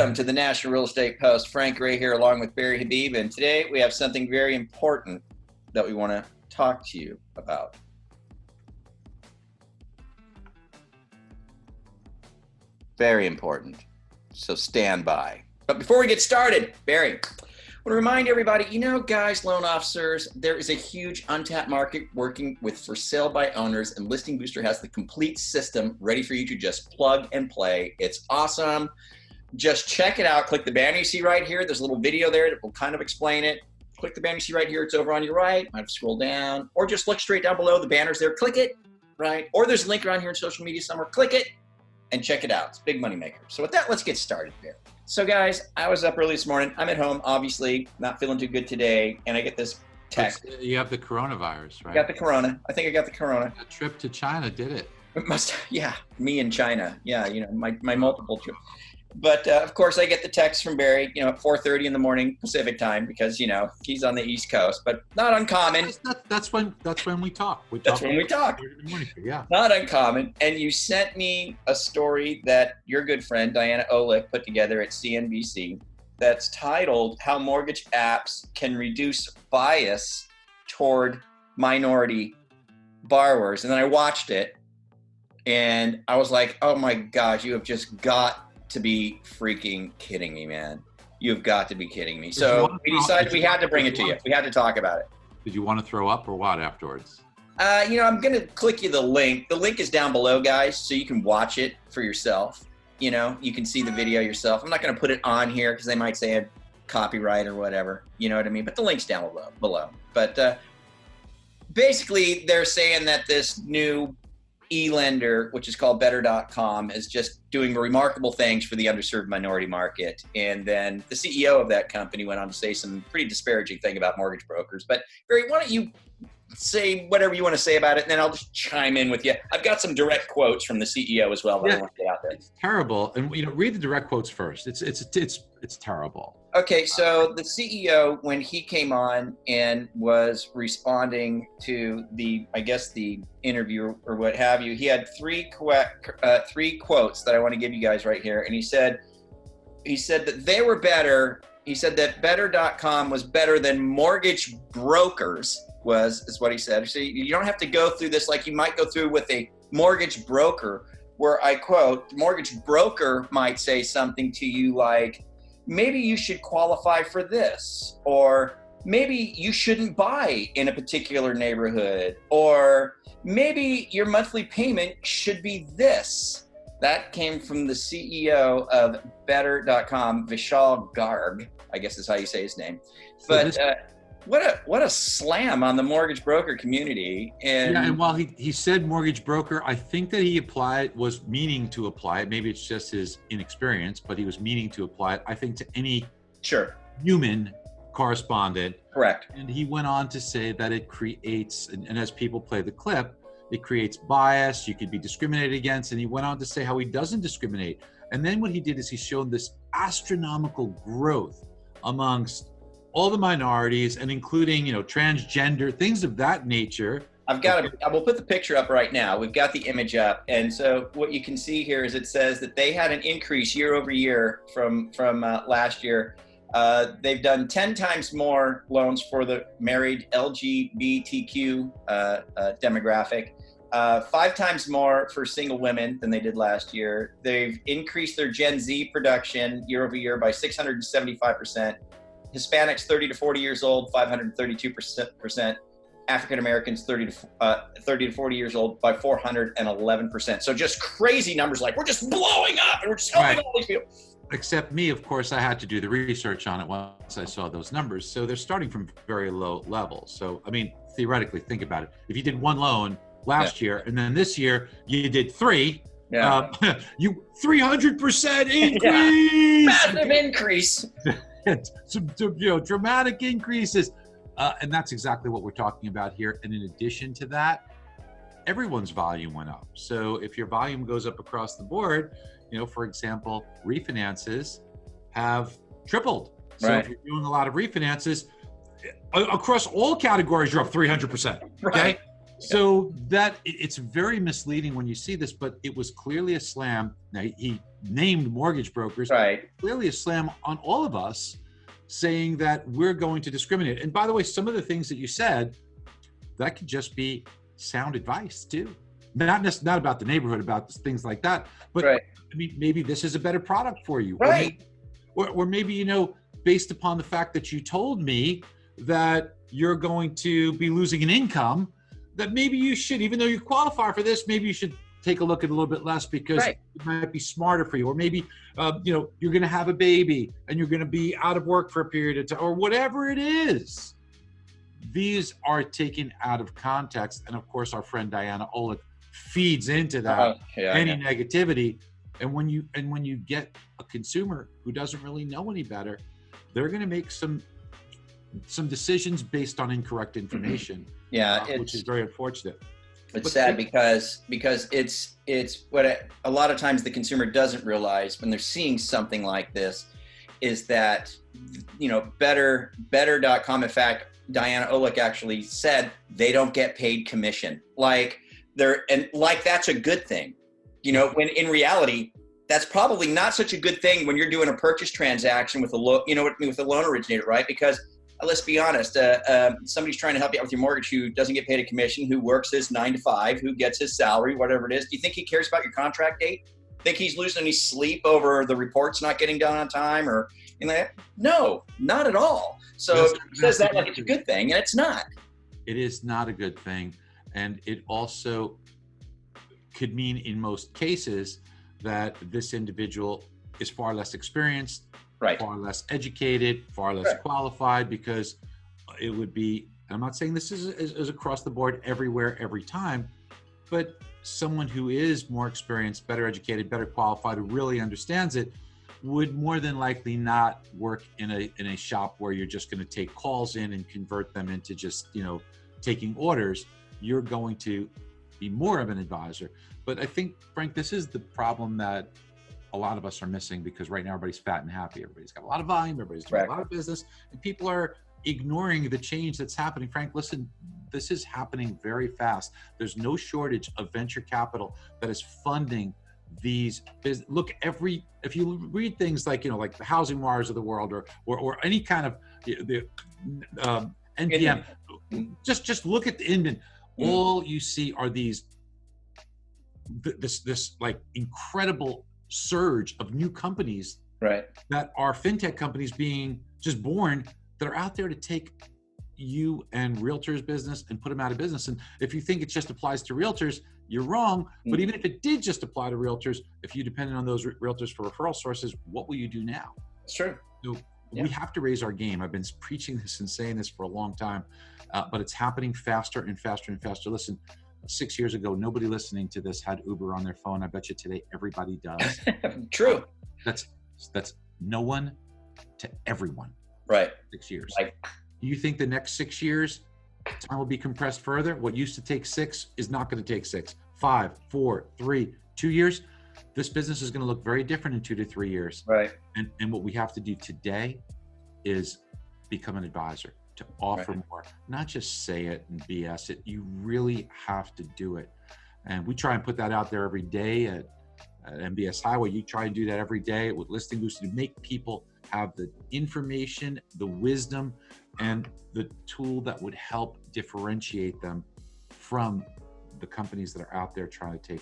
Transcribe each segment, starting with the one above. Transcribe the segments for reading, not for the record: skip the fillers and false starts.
Welcome to the National Real Estate Post. Frank Ray here along with Barry Habib, and today we have something very important that we want to talk to you about. Very important, so stand by. But before we get started, Barry, I want to remind everybody, guys, loan officers, there is a huge untapped market working with for sale by owners, and Listing Booster has the complete system ready for you to just plug and play. It's awesome. Just check it out. Click the banner you see right here. There's a little video there that will kind of explain it. Click the banner you see right here. It's over on your right. Might have to scroll down, or just look straight down below. The banner's there. Click it, right? Or there's a link around here in social media somewhere. Click it and check it out. It's a big money maker. So with that, let's get started there. So guys, I was up early this morning. I'm at home, obviously, not feeling too good today, and I get this text. You have the coronavirus, right? I got the corona. I think I got the corona. A trip to China did it. It must, yeah, me in China. Yeah, my multiple trips. But of course, I get the text from Barry, at 4:30 in the morning Pacific time, because he's on the East Coast, but not uncommon. That's when we talk. That's when we talk. Yeah, not uncommon. And you sent me a story that your good friend Diana Olick put together at CNBC that's titled "How Mortgage Apps Can Reduce Bias Toward Minority Borrowers." And then I watched it, and I was like, "Oh my gosh, you have just got to be freaking kidding me, man. You've got to be kidding me." So we decided we had to bring it to you. We had to talk about it. Did you want to throw up or what afterwards? I'm going to click you the link. The link is down below, guys, so you can watch it for yourself. You can see the video yourself. I'm not going to put it on here because they might say a copyright or whatever. You know what I mean? But the link's down below. But basically, they're saying that this new e-lender, which is called Bettercom, is just doing remarkable things for the underserved minority market. And then the CEO of that company went on to say some pretty disparaging thing about mortgage brokers. But Barry, why don't you say whatever you want to say about it, and then I'll just chime in with you. I've got some direct quotes from the CEO as well that I want to get out there. It's terrible, and read the direct quotes first. It's terrible. Okay, so the CEO, when he came on and was responding to the interview or what have you, he had three quotes that I want to give you guys right here. And he said that they were better. He said that Better.com was better than mortgage brokers, is what he said. So you don't have to go through this like you might go through with a mortgage broker, where I quote, the mortgage broker might say something to you like, maybe you should qualify for this, or maybe you shouldn't buy in a particular neighborhood, or maybe your monthly payment should be this. That came from the CEO of Better.com, Vishal Garg, I guess is how you say his name. But what a slam on the mortgage broker community. And while he said mortgage broker, I think that was meaning to apply it. Maybe it's just his inexperience, but he was meaning to apply it, I think, to any human correspondent. Correct. And he went on to say that it creates, and as people play the clip, it creates bias, you could be discriminated against, and he went on to say how he doesn't discriminate. And then what he did is he showed this astronomical growth amongst all the minorities, and including, transgender, things of that nature. I will put the picture up right now. We've got the image up. And so what you can see here is it says that they had an increase year over year from last year. They've done 10 times more loans for the married LGBTQ demographic, 5 times more for single women than they did last year. They've increased their Gen Z production year over year by 675%. Hispanics 30 to 40 years old, 532%. African Americans 30 to 40 years old by 411%. So just crazy numbers, like we're just blowing up and we're just helping all these people. Except me, of course, I had to do the research on it once I saw those numbers. So they're starting from very low levels. So, I mean, theoretically, think about it. If you did one loan last year, and then this year you did 3, you 300% increase. Massive increase. Some dramatic increases. And that's exactly what we're talking about here. And in addition to that, everyone's volume went up. So if your volume goes up across the board, for example, refinances have tripled. So if you're doing a lot of refinances, across all categories, you're up 300%. Okay. So that it's very misleading when you see this, but it was clearly a slam. Now he named mortgage brokers, Right. clearly a slam on all of us, saying that we're going to discriminate. And by the way, some of the things that you said, that could just be sound advice too. Not about the neighborhood, about things like that. But Right. I mean, maybe this is a better product for you. Right. Or maybe, you know, based upon the fact that you told me that you're going to be losing an income, that maybe you should, even though you qualify for this, maybe you should take a look at a little bit less because Right. it might be smarter for you. Or maybe, you know, you're going to have a baby and you're going to be out of work for a period of time, or whatever it is. These are taken out of context. And of course, our friend Diana Olick feeds into that, any negativity. And when you get a consumer who doesn't really know any better, they're going to make some decisions based on incorrect information. Yeah, which is very unfortunate. It's sad because it's what a lot of times the consumer doesn't realize when they're seeing something like this is that, you know, Bettercom. In fact, Diana Olick actually said they don't get paid commission. Like that's a good thing. You know, when in reality, that's probably not such a good thing when you're doing a purchase transaction with a loan originator, right? Because let's be honest, somebody's trying to help you out with your mortgage who doesn't get paid a commission, who works his 9 to 5, who gets his salary, whatever it is. Do you think he cares about your contract date? Think he's losing any sleep over the reports not getting done on time or anything like that? No, not at all. So it says that like it's a good thing, and it's not. It is not a good thing. And it also could mean in most cases that this individual is far less experienced, right, far less educated, far less qualified, because it would be, I'm not saying this is across the board everywhere, every time, but someone who is more experienced, better educated, better qualified, who really understands it, would more than likely not work in a shop where you're just going to take calls in and convert them into just, you know, taking orders. You're going to be more of an advisor. But I think, Frank, this is the problem that a lot of us are missing, because right now everybody's fat and happy. Everybody's got a lot of volume. Everybody's doing a lot of business, and people are ignoring the change that's happening. Frank, listen, this is happening very fast. There's no shortage of venture capital that is funding these business. Look, if you read things like, you know, like the Housing Wires of the world, or any kind of the NPM, just look at the Inman. All you see are this like incredible surge of new companies, right, that are fintech companies being just born, that are out there to take you and realtors' business and put them out of business. And if you think it just applies to realtors, you're wrong. But even if it did just apply to realtors, if you depended on those realtors for referral sources, what will you do now? That's true. So we have to raise our game. I've been preaching this and saying this for a long time, but it's happening faster and faster and faster. Listen, 6 years ago, nobody listening to this had Uber on their phone. I bet you today everybody does. True. That's no one to everyone. Right. 6 years. Right. Do you think the next 6 years time will be compressed further? What used to take 6 is not going to take 6, 5, 4, 3, 2 years. This business is going to look very different in 2 to 3 years. Right. And what we have to do today is become an advisor, to offer more, not just say it and BS it. You really have to do it. And we try and put that out there every day at MBS Highway. You try and do that every day with Listing Booster, to make people have the information, the wisdom, and the tool that would help differentiate them from the companies that are out there trying to take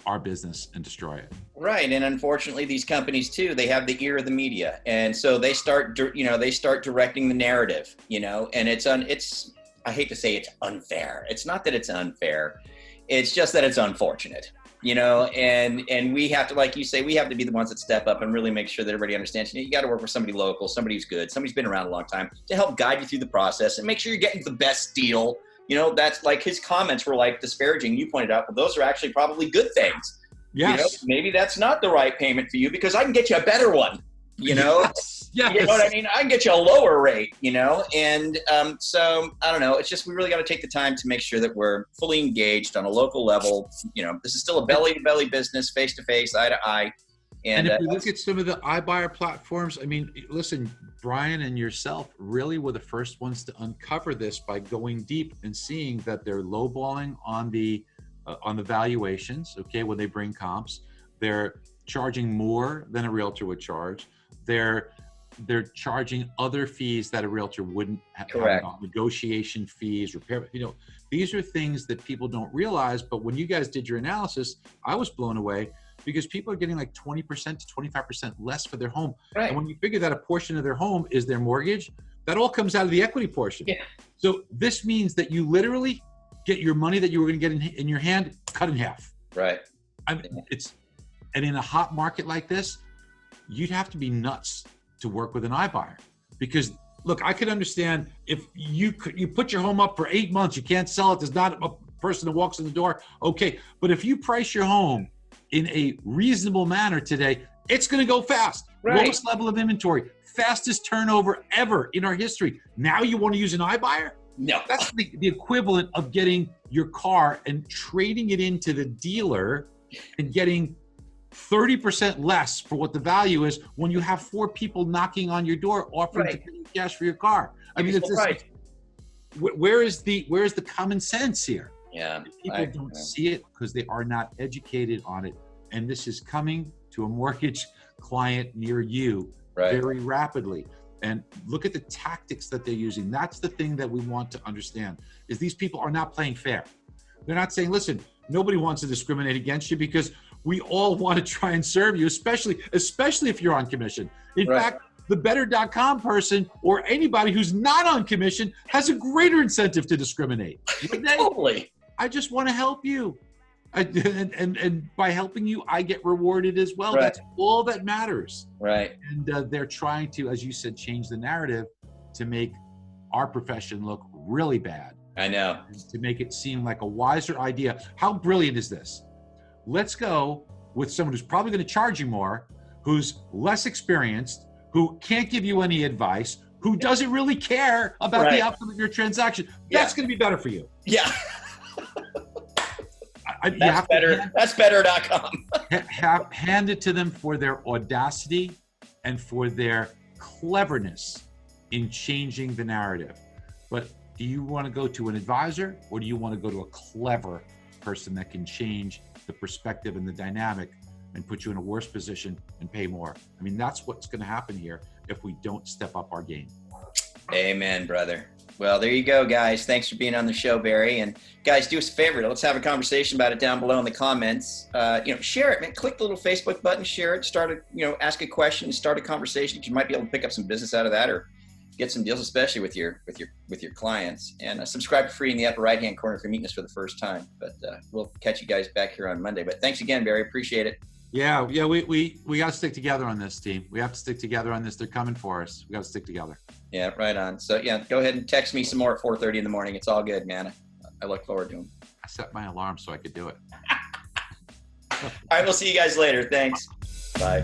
our business and destroy it. Right. And unfortunately, these companies too, they have the ear of the media. And so they start directing the narrative, you know, and it's I hate to say it's unfair. It's not that it's unfair. It's just that it's unfortunate, you know, and we have to, like you say, we have to be the ones that step up and really make sure that everybody understands, you know, you got to work with somebody local, somebody who's good, somebody's been around a long time, to help guide you through the process and make sure you're getting the best deal. You know, that's like, his comments were like disparaging. You pointed out, but those are actually probably good things. Yes. You know, maybe that's not the right payment for you, because I can get you a better one, you know? Yes. You know what I mean? I can get you a lower rate, you know? And so, I don't know. It's just, we really got to take the time to make sure that we're fully engaged on a local level. You know, this is still a belly-to-belly business, face-to-face, eye-to-eye. And And if we look at some of the iBuyer platforms, I mean, listen, Brian and yourself really were the first ones to uncover this by going deep and seeing that they're lowballing on the valuations. Okay, when they bring comps, they're charging more than a realtor would charge. They're charging other fees that a realtor wouldn't have. Correct. Negotiation fees, repair. These are things that people don't realize. But when you guys did your analysis, I was blown away, because people are getting like 20% to 25% less for their home. Right. And when you figure that a portion of their home is their mortgage, that all comes out of the equity portion. Yeah. So this means that you literally get your money that you were going to get in your hand cut in half. Right. And in a hot market like this, you'd have to be nuts to work with an iBuyer, because look, I could understand if you put your home up for 8 months, you can't sell it. There's not a person that walks in the door. Okay. But if you price your home in a reasonable manner today, it's going to go fast. Right. Lowest level of inventory, fastest turnover ever in our history. Now you want to use an iBuyer? No. That's the equivalent of getting your car and trading it into the dealer and getting 30% less for what the value is when you have 4 people knocking on your door offering to pay you cash for your car. I mean, where is the common sense here? Yeah, people don't see it because they are not educated on it. And this is coming to a mortgage client near you very rapidly. And look at the tactics that they're using. That's the thing that we want to understand, is these people are not playing fair. They're not saying, listen, nobody wants to discriminate against you because we all want to try and serve you, especially if you're on commission. In fact, the Better.com person or anybody who's not on commission has a greater incentive to discriminate. Totally. I just want to help you. And by helping you, I get rewarded as well. That's all that matters. Right. And they're trying to, as you said, change the narrative to make our profession look really bad. I know. To make it seem like a wiser idea. How brilliant is this? Let's go with someone who's probably going to charge you more, who's less experienced, who can't give you any advice, who doesn't really care about the outcome of your transaction. That's going to be better for you. Yeah. That's better. That's Better.com. Hand it to them for their audacity and for their cleverness in changing the narrative. But do you want to go to an advisor, or do you want to go to a clever person that can change the perspective and the dynamic and put you in a worse position and pay more? I mean, that's what's going to happen here if we don't step up our game. Amen, brother. Well, there you go, guys. Thanks for being on the show, Barry. And guys, do us a favor. Let's have a conversation about it down below in the comments. Share it, man. Click the little Facebook button, share it, ask a question, start a conversation. You might be able to pick up some business out of that, or get some deals, especially with your clients. And subscribe for free in the upper right-hand corner if you're meeting us for the first time. But we'll catch you guys back here on Monday. But thanks again, Barry. Appreciate it. Yeah. We got to stick together on this, team. We have to stick together on this. They're coming for us. We got to stick together. Yeah, right on. So yeah, go ahead and text me some more at 4:30 in the morning. It's all good, man. I look forward to them. I set my alarm so I could do it. All right, we'll see you guys later. Thanks. Bye.